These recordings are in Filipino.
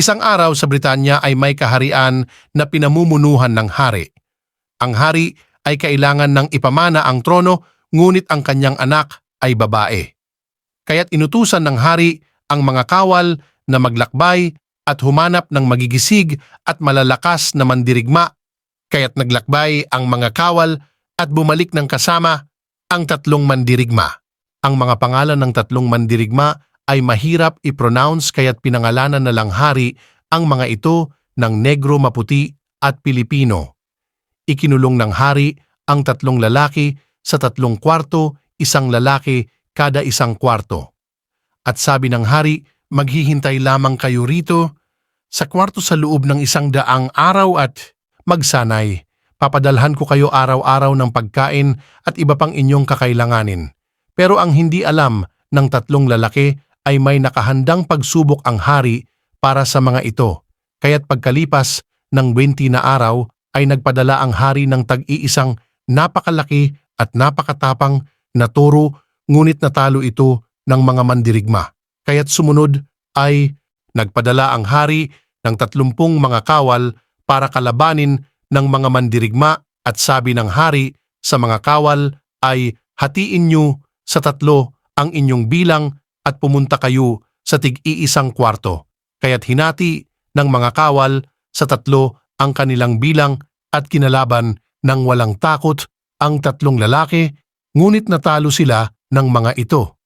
Isang araw sa Britanya ay may kaharian na pinamumunuhan ng hari. Ang hari ay kailangan ng ipamana ang trono, ngunit ang kanyang anak ay babae. Kaya't inutusan ng hari ang mga kawal na maglakbay at humanap ng magigisig at malalakas na mandirigma. Kaya't naglakbay ang mga kawal at bumalik ng kasama ang 3 mandirigma. Ang mga pangalan ng 3 mandirigma ay mahirap i-pronounce kaya't pinangalanan na lang hari ang mga ito ng Negro, Maputi at Pilipino. Ikinulong ng hari ang 3 lalaki sa 3 kwarto, 1 lalaki kada 1 kwarto. At sabi ng hari, maghihintay lamang kayo rito sa kwarto sa loob ng 100 araw at magsanay. Papadalhan ko kayo araw-araw ng pagkain at iba pang inyong kakailanganin. Pero ang hindi alam ng 3 lalaki ay may nakahandang pagsubok ang hari para sa mga ito. Kaya't pagkalipas ng 20 na araw ay nagpadala ang hari ng tag-iisang napakalaki at napakatapang na toro, ngunit natalo ito ng mga mandirigma. Kaya't sumunod ay nagpadala ang hari ng 30 mga kawal para kalabanin ng mga mandirigma at sabi ng hari sa mga kawal ay hatiin nyo sa 3 ang inyong bilang at pumunta kayo sa tig-iisang kwarto. Kaya't hinati ng mga kawal sa 3 ang kanilang bilang at kinalaban ng walang takot ang 3 lalaki, ngunit natalo sila ng mga ito.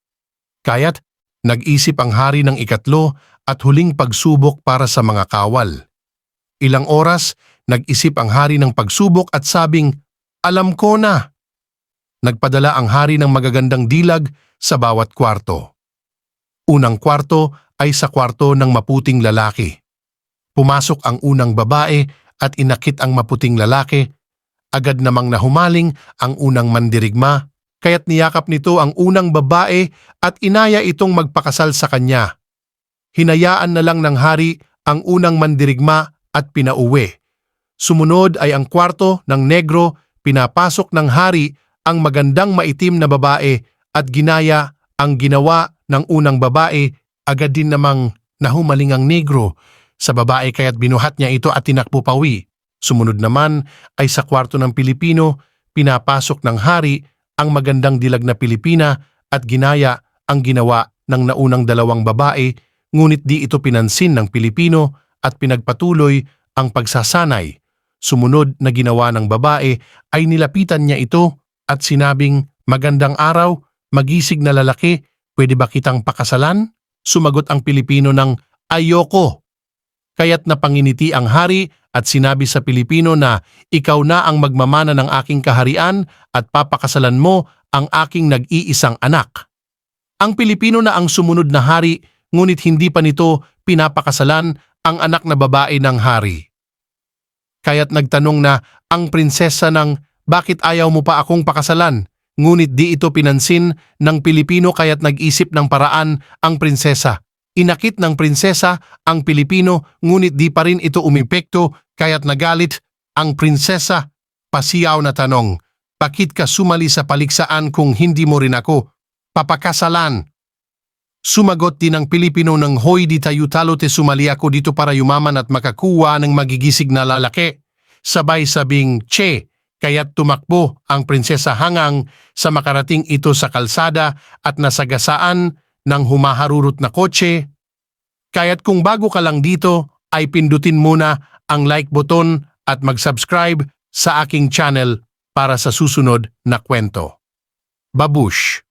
Kaya't nag-isip ang hari ng 3 at huling pagsubok para sa mga kawal. Ilang oras, nag-isip ang hari ng pagsubok at sabing, alam ko na. Nagpadala ang hari ng magagandang dilag sa bawat kwarto. Unang kwarto ay sa kwarto ng maputing lalaki. Pumasok ang unang babae at inakit ang maputing lalaki. Agad namang nahumaling ang unang mandirigma, kaya't niyakap nito ang unang babae at inaya itong magpakasal sa kanya. Hinayaan na lang ng hari ang unang mandirigma at pinauwi. Sumunod ay ang kwarto ng negro, pinapasok ng hari ang magandang maitim na babae at ginaya ang ginawa ng unang babae. Agad din namang nahumaling ang negro sa babae kaya't binuhat niya ito at tinakbo pawi. Sumunod naman ay sa kwarto ng Pilipino, pinapasok ng hari ang magandang dilag na Pilipina at ginaya ang ginawa ng naunang 2 babae, ngunit di ito pinansin ng Pilipino at pinagpatuloy ang pagsasanay. Sumunod na ginawa ng babae ay nilapitan niya ito at sinabing, magandang araw, magisig na lalaki, pwede ba kitang pakasalan? Sumagot ang Pilipino ng ayoko. Kaya't napanginiti ang hari at sinabi sa Pilipino na ikaw na ang magmamana ng aking kaharian at papakasalan mo ang aking nag-iisang anak. Ang Pilipino na ang sumunod na hari, ngunit hindi pa nito pinapakasalan ang anak na babae ng hari. Kaya't nagtanong na ang prinsesa ng bakit ayaw mo pa akong pakasalan? Ngunit di ito pinansin ng Pilipino kaya't nag-isip ng paraan ang prinsesa. Inakit ng prinsesa ang Pilipino ngunit di pa rin ito umepekto kaya't nagalit ang prinsesa. Pasiyaw na tanong, bakit ka sumali sa paliksaan kung hindi mo rin ako papakasalan? Sumagot din ang Pilipino ng hoy di tayo talo te sumali ako dito para yumaman at makakuha ng magigisig na lalaki. Sabay sabing che, kaya't tumakbo ang prinsesa hanggang sa makarating ito sa kalsada at nasagasaan ng humaharurot na kotse. Kaya't kung bago ka lang dito ay pindutin muna ang like button at mag-subscribe sa aking channel para sa susunod na kwento. Babush!